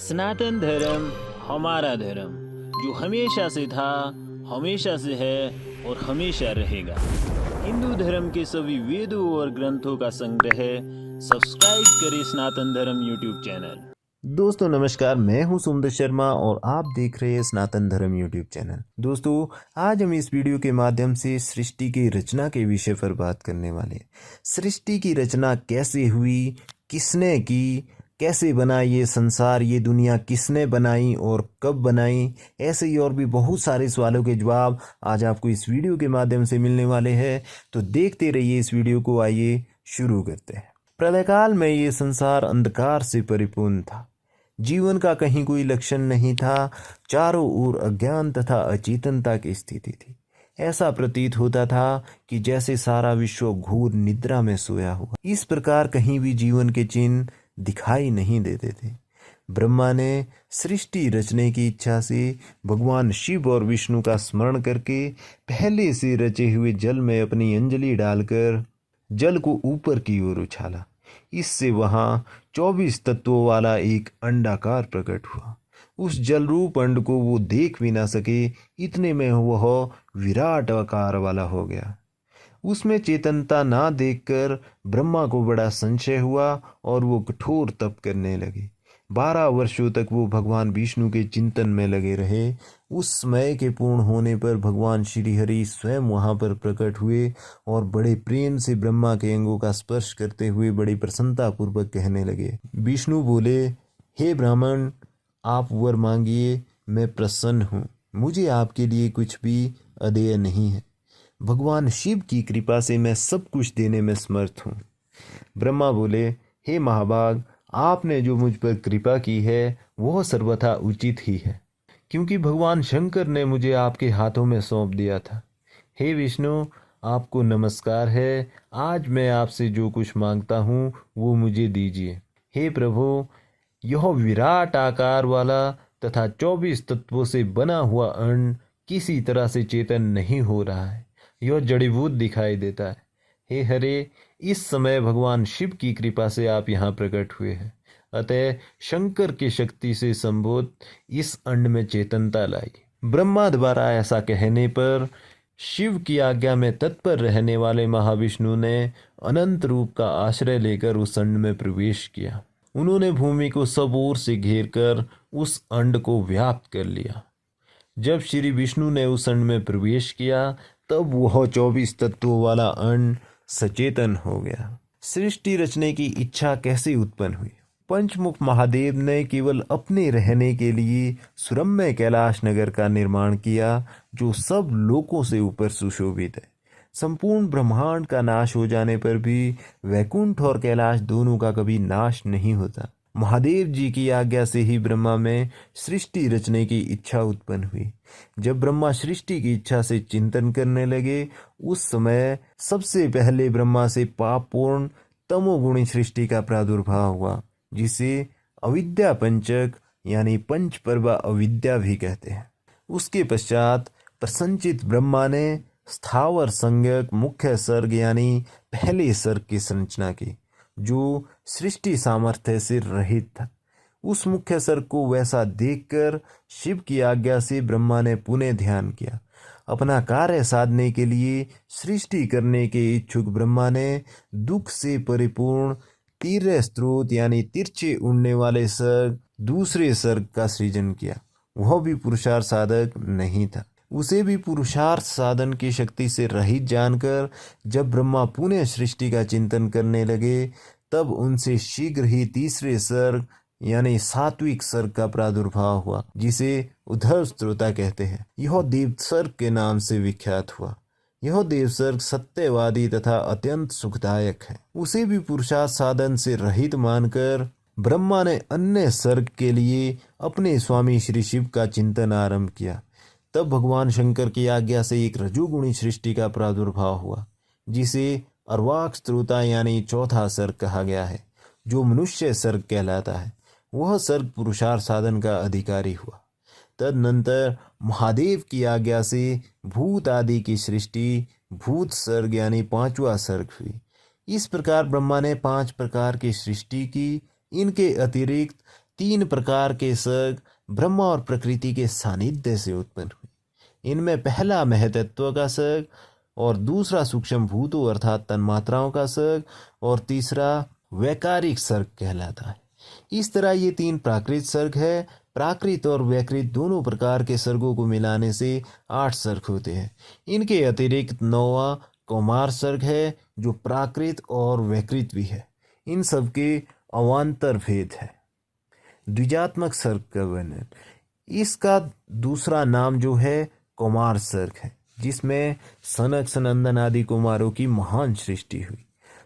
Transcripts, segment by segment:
सनातन धर्म हमारा धर्म जो हमेशा से था, हमेशा से है और हमेशा रहेगा। हिंदू धर्म के सभी वेदों और ग्रंथों का संग्रह। सब्सक्राइब करें सनातन धर्म यूट्यूब चैनल। दोस्तों नमस्कार, मैं हूं सुंदर शर्मा और आप देख रहे हैं सनातन धर्म यूट्यूब चैनल। दोस्तों आज हम इस वीडियो के माध्यम से सृष्टि की रचना के विषय पर बात करने वाले हैं। सृष्टि की रचना कैसे हुई, किसने की, कैसे बना ये संसार, ये दुनिया किसने बनाई और कब बनाई, ऐसे ही और भी बहुत सारे सवालों के जवाब आज आपको इस वीडियो के माध्यम से मिलने वाले हैं। तो देखते रहिए इस वीडियो को। आइए शुरू करते हैं। प्रलयकाल में ये संसार अंधकार से परिपूर्ण था। जीवन का कहीं कोई लक्षण नहीं था। चारों ओर अज्ञान तथा अचेतनता की स्थिति थी। ऐसा प्रतीत होता था कि जैसे सारा विश्व घोर निद्रा में सोया हुआ। इस प्रकार कहीं भी जीवन के चिन्ह दिखाई नहीं देते थे। ब्रह्मा ने सृष्टि रचने की इच्छा से भगवान शिव और विष्णु का स्मरण करके पहले से रचे हुए जल में अपनी अंजलि डालकर जल को ऊपर की ओर उछाला। इससे वहां 24 तत्वों वाला एक अंडाकार प्रकट हुआ। उस जल रूप अंड को वो देख भी ना सके, इतने में वह विराट आकार वाला हो गया। उसमें चेतनता ना देखकर ब्रह्मा को बड़ा संशय हुआ और वो कठोर तप करने लगे। 12 वर्षों तक वो भगवान विष्णु के चिंतन में लगे रहे। उस समय के पूर्ण होने पर भगवान श्री हरि स्वयं वहां पर प्रकट हुए और बड़े प्रेम से ब्रह्मा के अंगों का स्पर्श करते हुए बड़ी प्रसन्नता पूर्वक कहने लगे। विष्णु बोले, हे ब्राह्मण, आप वर मांगिए, मैं प्रसन्न हूँ। मुझे आपके लिए कुछ भी अदेय नहीं है। भगवान शिव की कृपा से मैं सब कुछ देने में समर्थ हूँ। ब्रह्मा बोले, हे महाभाग, आपने जो मुझ पर कृपा की है वह सर्वथा उचित ही है, क्योंकि भगवान शंकर ने मुझे आपके हाथों में सौंप दिया था। हे विष्णु, आपको नमस्कार है। आज मैं आपसे जो कुछ मांगता हूँ वो मुझे दीजिए। हे प्रभु, यह विराट आकार वाला तथा 24 तत्वों से बना हुआ अन्न किसी तरह से चेतन नहीं हो रहा है। यह जड़ीभूत दिखाई देता है। हे हरे, इस समय भगवान शिव की कृपा से आप यहाँ प्रकट हुए हैं, अतः शंकर की शक्ति से संबोध इस अंड में चेतनता लाई। ब्रह्मा द्वारा ऐसा कहने पर शिव की आज्ञा में तत्पर रहने वाले महाविष्णु ने अनंत रूप का आश्रय लेकर उस अंड में प्रवेश किया। उन्होंने भूमि को सब ओर से घेर कर उस अंड को व्याप्त कर लिया। जब श्री विष्णु ने उस अंड में प्रवेश किया तब वह 24 तत्वों वाला अंड सचेतन हो गया। सृष्टि रचने की इच्छा कैसे उत्पन्न हुई? पंचमुख महादेव ने केवल अपने रहने के लिए सुरम्य कैलाश नगर का निर्माण किया, जो सब लोकों से ऊपर सुशोभित है। संपूर्ण ब्रह्मांड का नाश हो जाने पर भी वैकुंठ और कैलाश दोनों का कभी नाश नहीं होता। महादेव जी की आज्ञा से ही ब्रह्मा में सृष्टि रचने की इच्छा उत्पन्न हुई। जब ब्रह्मा सृष्टि की इच्छा से चिंतन करने लगे, उस समय सबसे पहले ब्रह्मा से पापपूर्ण तमोगुणी सृष्टि का प्रादुर्भाव हुआ, जिसे अविद्या पंचक यानी पंच पर्वा अविद्या भी कहते हैं। उसके पश्चात प्रसन्नचित ब्रह्मा ने स्थावर संज्ञक मुख्य सर्ग यानी पहले सर्ग की संरचना की, जो सृष्टि सामर्थ्य से रहित था। उस मुख्य सर्ग को वैसा देखकर शिव की आज्ञा से ब्रह्मा ने पुनः ध्यान किया। अपना कार्य साधने के लिए सृष्टि करने के इच्छुक ब्रह्मा ने दुख से परिपूर्ण तीव्र स्रोत यानी तिरछे उड़ने वाले सर्ग दूसरे सर्ग का सृजन किया। वह भी पुरुषार्थ साधक नहीं था। उसे भी पुरुषार्थ साधन की शक्ति से रहित जानकर जब ब्रह्मा पुनः सृष्टि का चिंतन करने लगे, तब उनसे शीघ्र ही तीसरे सर्ग यानी सात्विक सर्ग का प्रादुर्भाव हुआ, जिसे उद्धव स्त्रोता कहते हैं। यह देव सर्ग के नाम से विख्यात हुआ। यह देव सर्ग सत्यवादी तथा अत्यंत सुखदायक है। उसे भी पुरुषार्थ साधन से रहित मानकर ब्रह्मा ने अन्य सर्ग के लिए अपने स्वामी श्री शिव का चिंतन आरंभ किया। तब भगवान शंकर की आज्ञा से एक रजोगुणी सृष्टि का प्रादुर्भाव हुआ, जिसे अर्वाक स्त्रोता यानी चौथा सर्ग कहा गया है, जो मनुष्य सर्ग कहलाता है। वह सर्ग पुरुषार्थ साधन का अधिकारी हुआ। तदनंतर महादेव की आज्ञा से भूत आदि की सृष्टि भूत सर्ग यानी पांचवा सर्ग हुई। इस प्रकार ब्रह्मा ने 5 प्रकार की सृष्टि की। इनके अतिरिक्त तीन प्रकार के सर्ग ब्रह्मा और प्रकृति के सानिध्य से उत्पन्न हुए। इनमें पहला महतत्व का सर्ग और दूसरा सूक्ष्म भूतों अर्थात तन्मात्राओं का सर्ग और तीसरा वैकारिक सर्ग कहलाता है। इस तरह ये तीन प्राकृत सर्ग है। प्राकृत और वैकृत दोनों प्रकार के सर्गों को मिलाने से 8 सर्ग होते हैं। इनके अतिरिक्त 9वां कौमार सर्ग है जो प्राकृत और वैकृत भी है। इन सब के अवान्तर भेद है। द्विजात्मक सर्ग का वर्णन, इसका दूसरा नाम जो है कौमार सर्ग है, जिसमें सनक सनंदन आदि कुमारों की महान सृष्टि हुई।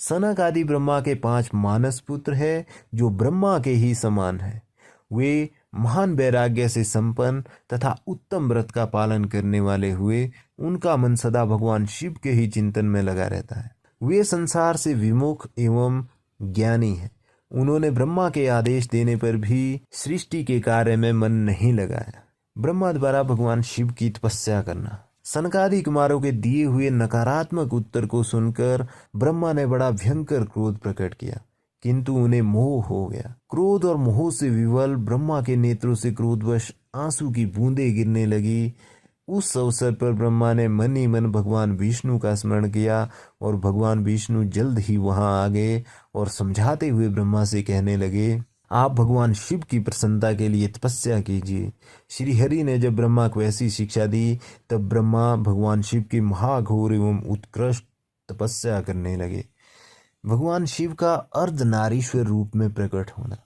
सनक आदि ब्रह्मा के 5 मानस पुत्र हैं जो ब्रह्मा के ही समान हैं। वे महान वैराग्य से संपन्न तथा उत्तम व्रत का पालन करने वाले हुए उनका मन सदा भगवान शिव के ही चिंतन में लगा रहता है। वे संसार से विमुख एवं ज्ञानी हैं। उन्होंने ब्रह्मा के आदेश देने पर भी सृष्टि के कार्य में मन नहीं लगाया। ब्रह्मा द्वारा भगवान शिव की तपस्या करना। सनकादि कुमारों के दिए हुए नकारात्मक उत्तर को सुनकर ब्रह्मा ने बड़ा भयंकर क्रोध प्रकट किया, किंतु उन्हें मोह हो गया। क्रोध और मोह से विवल ब्रह्मा के नेत्रों से क्रोधवश आंसू की बूंदें गिरने लगी। उस अवसर पर ब्रह्मा ने मन ही मन भगवान विष्णु का स्मरण किया और भगवान विष्णु जल्द ही वहां आ गए और समझाते हुए ब्रह्मा से कहने लगे, आप भगवान शिव की प्रसन्नता के लिए तपस्या कीजिए। श्री हरि ने जब ब्रह्मा को ऐसी शिक्षा दी तब ब्रह्मा भगवान शिव की महाघोर एवं उत्कृष्ट तपस्या करने लगे। भगवान शिव का अर्धनारीश्वर रूप में प्रकट होना।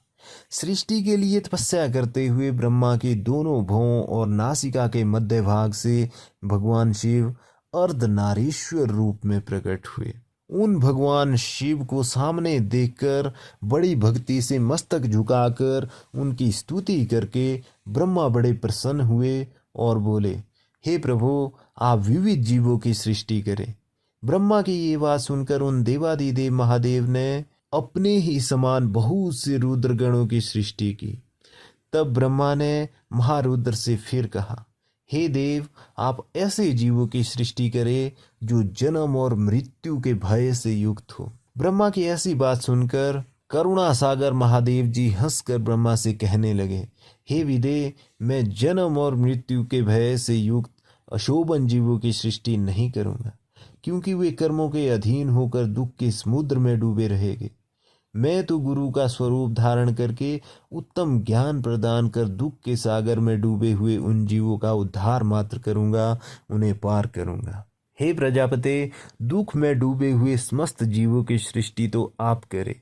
सृष्टि के लिए तपस्या करते हुए ब्रह्मा के दोनों भवों और नासिका के मध्य भाग से भगवान शिव अर्धनारीश्वर रूप में प्रकट हुए। उन भगवान शिव को सामने देखकर बड़ी भक्ति से मस्तक झुकाकर उनकी स्तुति करके ब्रह्मा बड़े प्रसन्न हुए और बोले, हे प्रभु, आप विविध जीवों की सृष्टि करें। ब्रह्मा की ये बात सुनकर उन देवादिदेव महादेव ने अपने ही समान बहुत से रुद्रगणों की सृष्टि की। तब ब्रह्मा ने महारुद्र से फिर कहा, हे देव, आप ऐसे जीवों की सृष्टि करें जो जन्म और मृत्यु के भय से युक्त हो। ब्रह्मा की ऐसी बात सुनकर करुणा सागर महादेव जी हंसकर ब्रह्मा से कहने लगे, हे विदे, मैं जन्म और मृत्यु के भय से युक्त अशोभन जीवों की सृष्टि नहीं करूंगा, क्योंकि वे कर्मों के अधीन होकर दुख के समुद्र में डूबे रहेंगे। मैं तो गुरु का स्वरूप धारण करके उत्तम ज्ञान प्रदान कर दुख के सागर में डूबे हुए उन जीवों का उद्धार मात्र करूंगा, उन्हें पार करूंगा। हे प्रजापते, दुख में डूबे हुए समस्त जीवों की सृष्टि तो आप करें।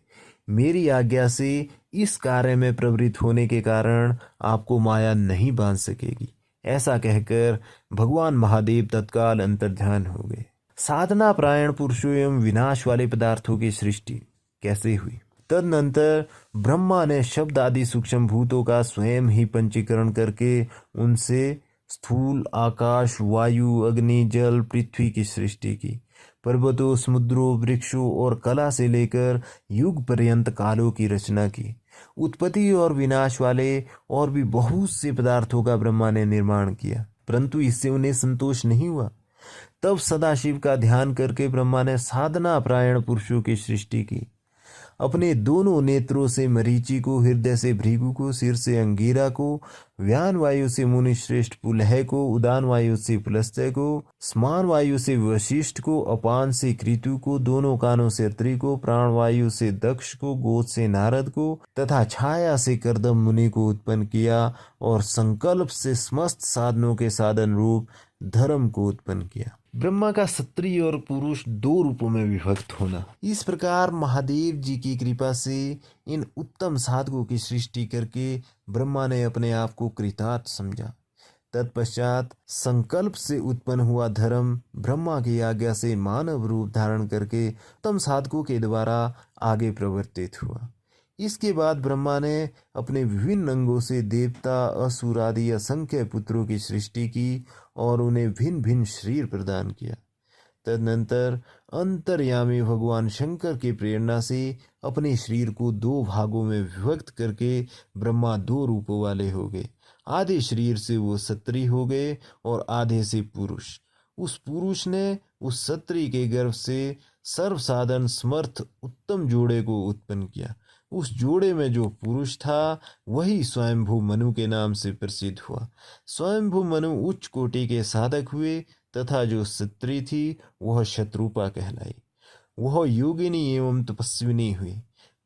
मेरी आज्ञा से इस कार्य में प्रवृत्त होने के कारण आपको माया नहीं बांध सकेगी। ऐसा कहकर भगवान महादेव तत्काल अंतर्ध्यान हो गए। साधना प्रायण पुरुषों एवं विनाश वाले पदार्थों की सृष्टि कैसे हुई? तदनंतर ब्रह्मा ने शब्द आदि सूक्ष्म भूतों का स्वयं ही पंचीकरण करके उनसे स्थूल आकाश, वायु, अग्नि, जल, पृथ्वी की सृष्टि की। पर्वतों, समुद्रों, वृक्षों और कला से लेकर युग पर्यंत कालों की रचना की। उत्पत्ति और विनाश वाले और भी बहुत से पदार्थों का ब्रह्मा ने निर्माण किया, परंतु इससे उन्हें संतोष नहीं हुआ। तब सदाशिव का ध्यान करके ब्रह्मा ने साधना प्रायण पुरुषों की सृष्टि की। अपने दोनों नेत्रों से मरीचि को, हृदय से भृगु को, सिर से अंगीरा को, व्यान वायु से मुनि श्रेष्ठ पुलह को, उदान वायु से पुलस्त्य को, स्मान वायु से वशिष्ठ को, अपान से कृतु को, दोनों कानों से अत्रि को, प्राण वायु से दक्ष को, गोद से नारद को तथा छाया से कर्दम मुनि को उत्पन्न किया और संकल्प से समस्त साधनों के साधन रूप धर्म को उत्पन्न किया। ब्रह्मा का क्षत्रिय और पुरुष 2 रूपों में विभक्त होना। इस प्रकार महादेव जी की कृपा से इन उत्तम साधकों की सृष्टि करके ब्रह्मा ने अपने आप को कृतार्थ समझा। तत्पश्चात संकल्प से उत्पन्न हुआ धर्म ब्रह्मा की आज्ञा से मानव रूप धारण करके उत्तम साधकों के द्वारा आगे प्रवर्तित हुआ। इसके बाद ब्रह्मा ने अपने विभिन्न अंगों से देवता, असुर आदि असंख्य पुत्रों की सृष्टि की और उन्हें भिन्न भिन्न शरीर प्रदान किया। तदनंतर अंतर्यामी भगवान शंकर की प्रेरणा से अपने शरीर को 2 भागों में विभक्त करके ब्रह्मा 2 रूपों वाले हो गए। आधे शरीर से वो क्षत्रिय हो गए और आधे से पुरुष। उस पुरुष ने उस क्षत्रिय के गर्भ से सर्व साधन समर्थ उत्तम जोड़े को उत्पन्न किया। उस जोड़े में जो पुरुष था वही स्वयंभू मनु के नाम से प्रसिद्ध हुआ। स्वयंभू मनु उच्च कोटि के साधक हुए तथा जो स्त्री थी वह शत्रुपा कहलाई। वह योगिनी एवं तपस्विनी हुई।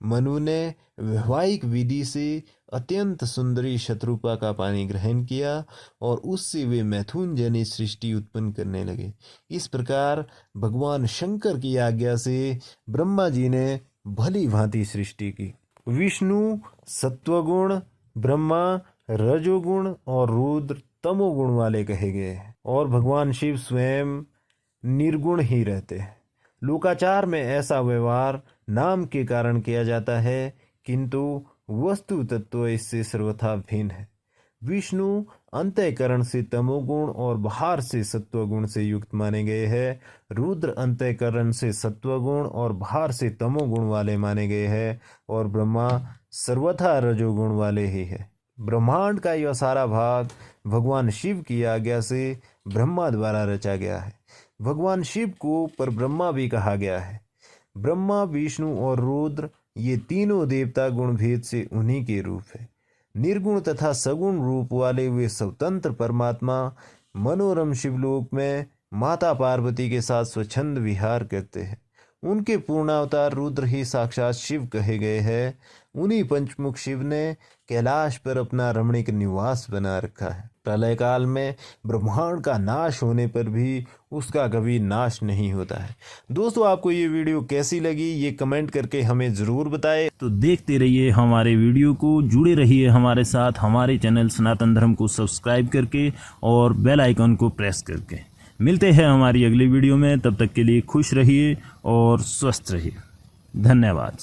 मनु ने वैवाहिक विधि से अत्यंत सुंदरी शत्रुपा का पानी ग्रहण किया और उससे वे मैथुन जनी सृष्टि उत्पन्न करने लगे। इस प्रकार भगवान शंकर की आज्ञा से ब्रह्मा जी ने भली भांति सृष्टि की। विष्णु सत्वगुण, ब्रह्मा रजोगुण और रुद्र तमोगुण वाले कहे गए और भगवान शिव स्वयं निर्गुण ही रहते हैं। लोकाचार में ऐसा व्यवहार नाम के कारण किया जाता है, किंतु वस्तु तत्व इससे सर्वथा भिन्न है। विष्णु अंतःकरण से तमोगुण और बाहर से सत्वगुण से युक्त माने गए हैं। रुद्र अंतःकरण से सत्वगुण और बाहर से तमोगुण वाले माने गए हैं और ब्रह्मा सर्वथा रजोगुण वाले ही है। ब्रह्मांड का यह सारा भाग भगवान शिव की आज्ञा से ब्रह्मा द्वारा रचा गया है। भगवान शिव को परब्रह्मा भी कहा गया है। ब्रह्मा, विष्णु और रुद्र ये तीनों देवता गुण भेद से उन्हीं के रूप है। निर्गुण तथा सगुण रूप वाले वे स्वतंत्र परमात्मा मनोरम शिवलोक में माता पार्वती के साथ स्वच्छंद विहार करते हैं। उनके पूर्णावतार रुद्र ही साक्षात शिव कहे गए हैं। उन्हीं पंचमुख शिव ने कैलाश पर अपना रमणीक निवास बना रखा है। प्रलय काल में ब्रह्मांड का नाश होने पर भी उसका कभी नाश नहीं होता है। दोस्तों, आपको ये वीडियो कैसी लगी ये कमेंट करके हमें ज़रूर बताएं। तो देखते रहिए हमारे वीडियो को, जुड़े रहिए हमारे साथ, हमारे चैनल सनातन धर्म को सब्सक्राइब करके और बेल आइकन को प्रेस करके। मिलते हैं हमारी अगली वीडियो में, तब तक के लिए खुश रहिए और स्वस्थ रहिए। धन्यवाद।